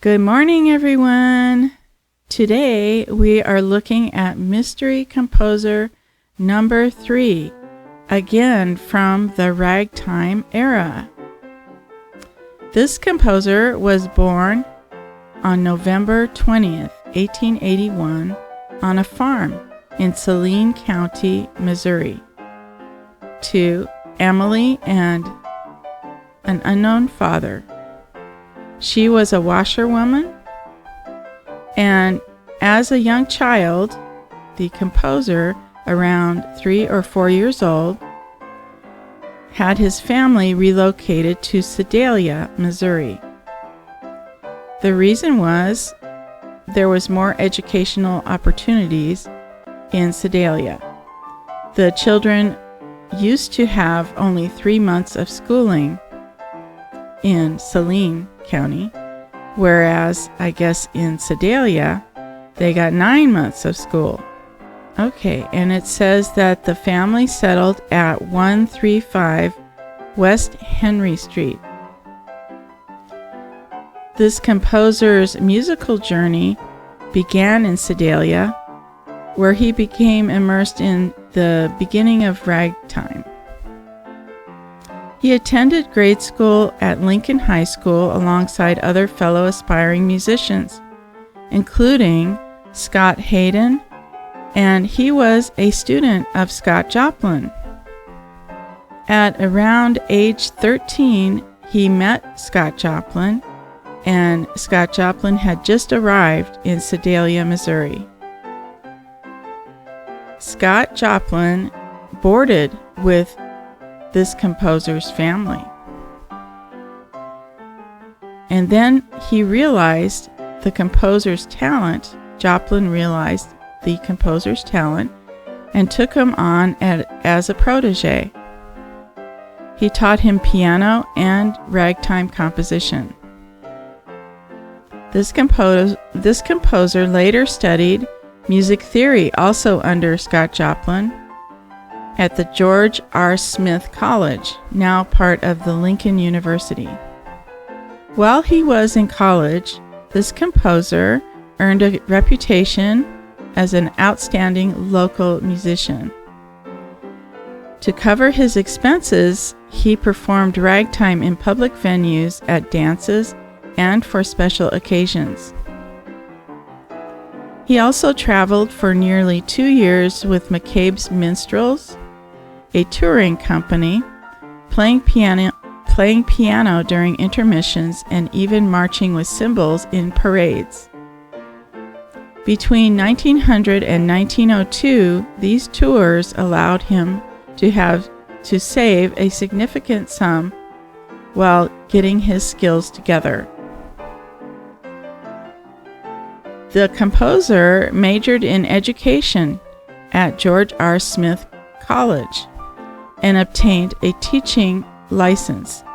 Good morning, everyone. Today we are looking at Mystery Composer number 3, again from the ragtime era. This composer was born on November 20th, 1881, on a farm in Saline County, Missouri, to Emily and an unknown father. She was a washerwoman, and as a young child, the composer, around 3 or 4 years old, had his family relocated to Sedalia, Missouri. The reason was there was more educational opportunities in Sedalia. The children used to have only 3 months of schooling in Saline County, whereas I guess in Sedalia they got 9 months of school. Okay, and it says that the family settled at 135 West Henry Street. This composer's musical journey began in Sedalia, where he became immersed in the beginning of ragtime. He attended grade school at Lincoln High School alongside other fellow aspiring musicians, including Scott Hayden, and he was a student of Scott Joplin. At around age 13, he met Scott Joplin, and Scott Joplin had just arrived in Sedalia, Missouri. Scott Joplin boarded with this composer's family. And then he realized the composer's talent. Joplin realized the composer's talent and took him on as a protege. He taught him piano and ragtime composition. This composer later studied music theory, also under Scott Joplin, at the George R. Smith College, now part of the Lincoln University. While he was in college, this composer earned a reputation as an outstanding local musician. To cover his expenses, he performed ragtime in public venues, at dances, and for special occasions. He also traveled for nearly 2 years with McCabe's Minstrels, a touring company, playing piano during intermissions, and even marching with cymbals in parades. Between 1900 and 1902, these tours allowed him to save a significant sum while getting his skills together. The composer majored in education at George R. Smith College and obtained a teaching license.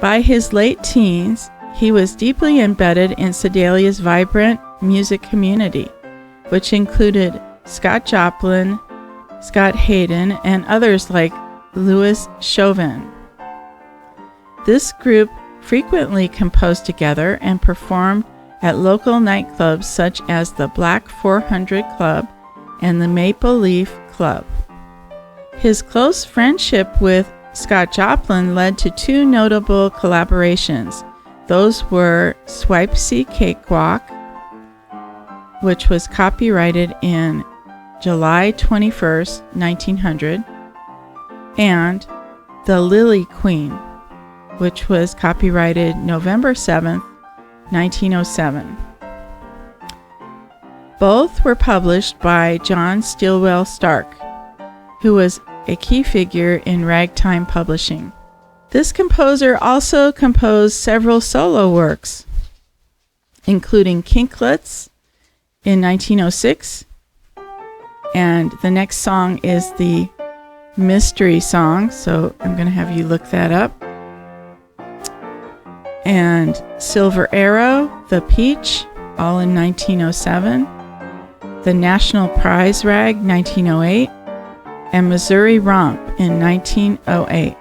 By his late teens, he was deeply embedded in Sedalia's vibrant music community, which included Scott Joplin, Scott Hayden, and others like Louis Chauvin. This group frequently composed together and performed at local nightclubs such as the Black 400 Club and the Maple Leaf Club. His close friendship with Scott Joplin led to 2 notable collaborations. Those were Swipesy Cakewalk, which was copyrighted in July 21st, 1900, and The Lily Queen, which was copyrighted November 7th, 1907. Both were published by John Stillwell Stark, who was a key figure in ragtime publishing. This composer also composed several solo works, including Kinklets in 1906, and the next song is the Mystery Song, so I'm going to have you look that up. And Silver Arrow, The Peach, all in 1907, the National Prize Rag, 1908, and Missouri Romp in 1908.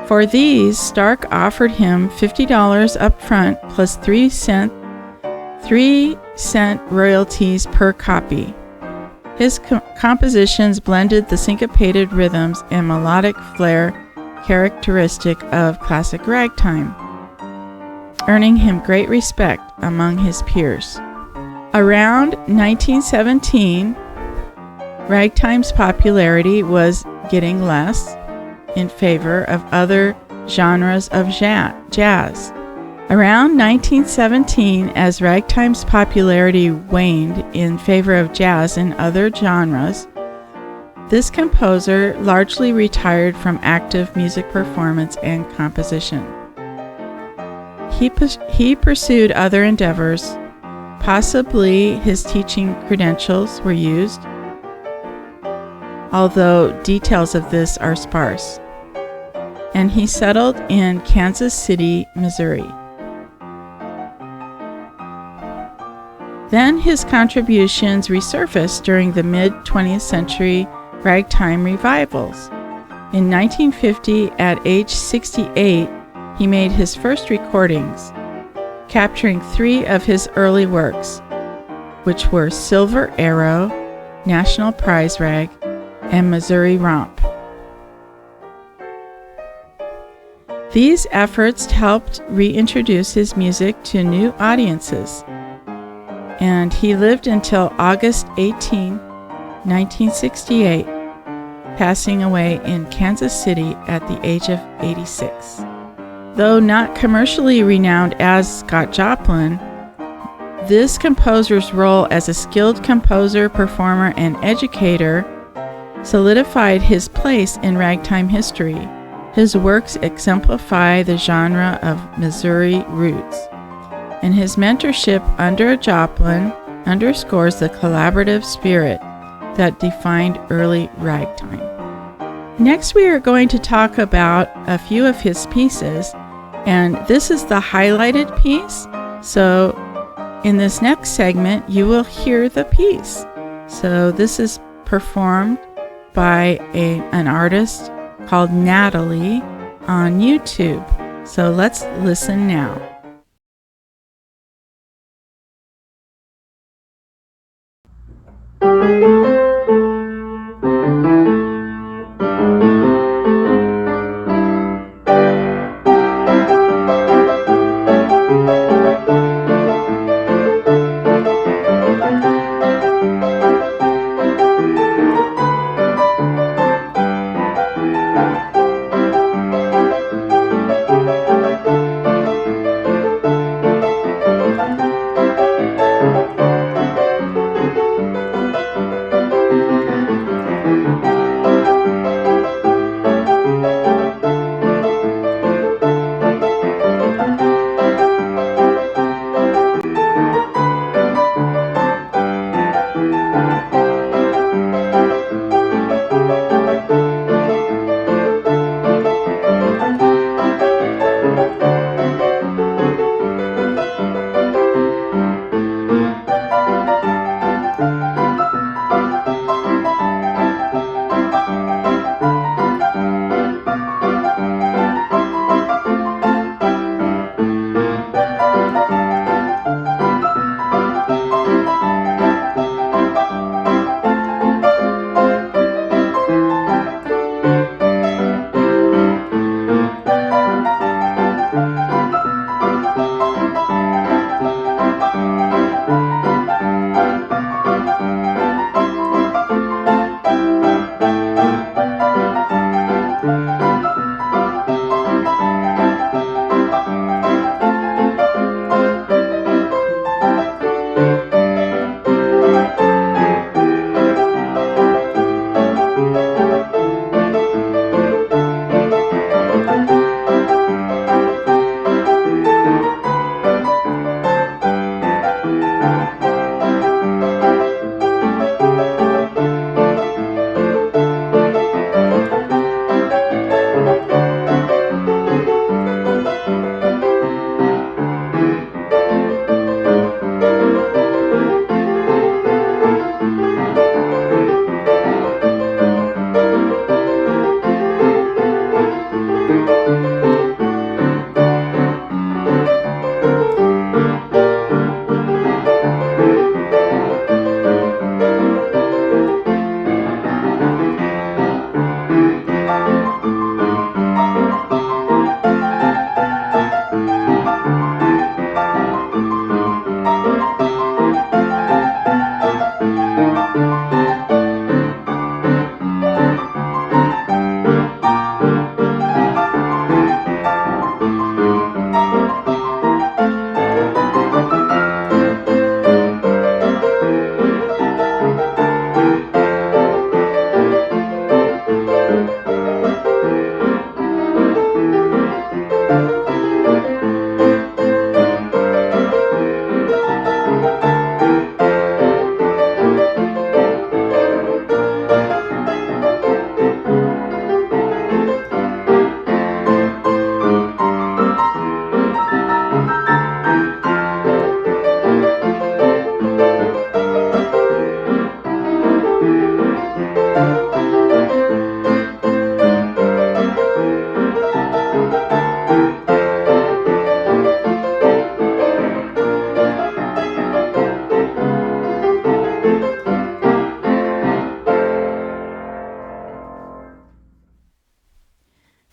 For these, Stark offered him $50 up front plus 3-cent royalties per copy. His compositions blended the syncopated rhythms and melodic flair characteristic of classic ragtime, earning him great respect among his peers. Around 1917, ragtime's popularity was getting less in favor of other genres of jazz. Around 1917, as ragtime's popularity waned in favor of jazz and other genres, this composer largely retired from active music performance and composition. He pursued other endeavors. Possibly his teaching credentials were used, although details of this are sparse. And he settled in Kansas City, Missouri. Then his contributions resurfaced during the mid-20th century ragtime revivals. In 1950, at age 68, he made his first recordings, capturing 3 of his early works, which were Silver Arrow, National Prize Rag, and Missouri Romp. These efforts helped reintroduce his music to new audiences, and he lived until August 18, 1968, passing away in Kansas City at the age of 86. Though not commercially renowned as Scott Joplin, this composer's role as a skilled composer, performer, and educator solidified his place in ragtime history. His works exemplify the genre of Missouri roots, and his mentorship under Joplin underscores the collaborative spirit that defined early ragtime. Next, we are going to talk about a few of his pieces, and this is the highlighted piece. So in this next segment, you will hear the piece. So this is performed by an artist called Natalie on YouTube. So let's listen now.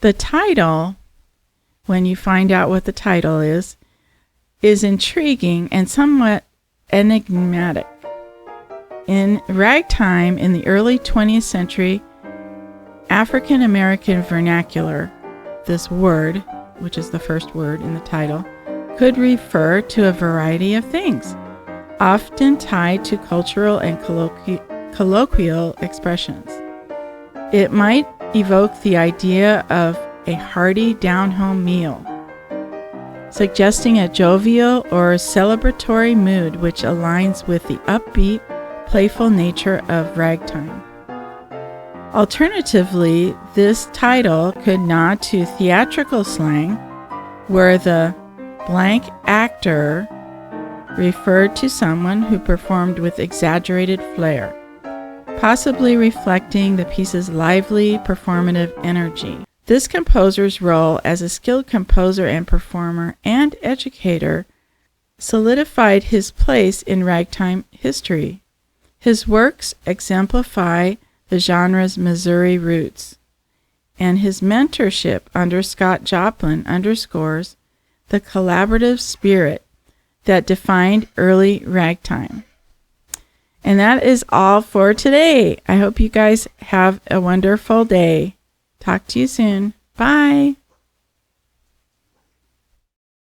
The title, when you find out what the title is intriguing and somewhat enigmatic. In ragtime in the early 20th century, African American vernacular, this word, which is the first word in the title, could refer to a variety of things, often tied to cultural and colloquial expressions. It might evoke the idea of a hearty down-home meal, suggesting a jovial or celebratory mood which aligns with the upbeat, playful nature of ragtime. Alternatively, this title could nod to theatrical slang, where the blank actor referred to someone who performed with exaggerated flair, possibly reflecting the piece's lively, performative energy. This composer's role as a skilled composer and performer and educator solidified his place in ragtime history. His works exemplify the genre's Missouri roots, and his mentorship under Scott Joplin underscores the collaborative spirit that defined early ragtime. And that is all for today. I hope you guys have a wonderful day. Talk to you soon. Bye.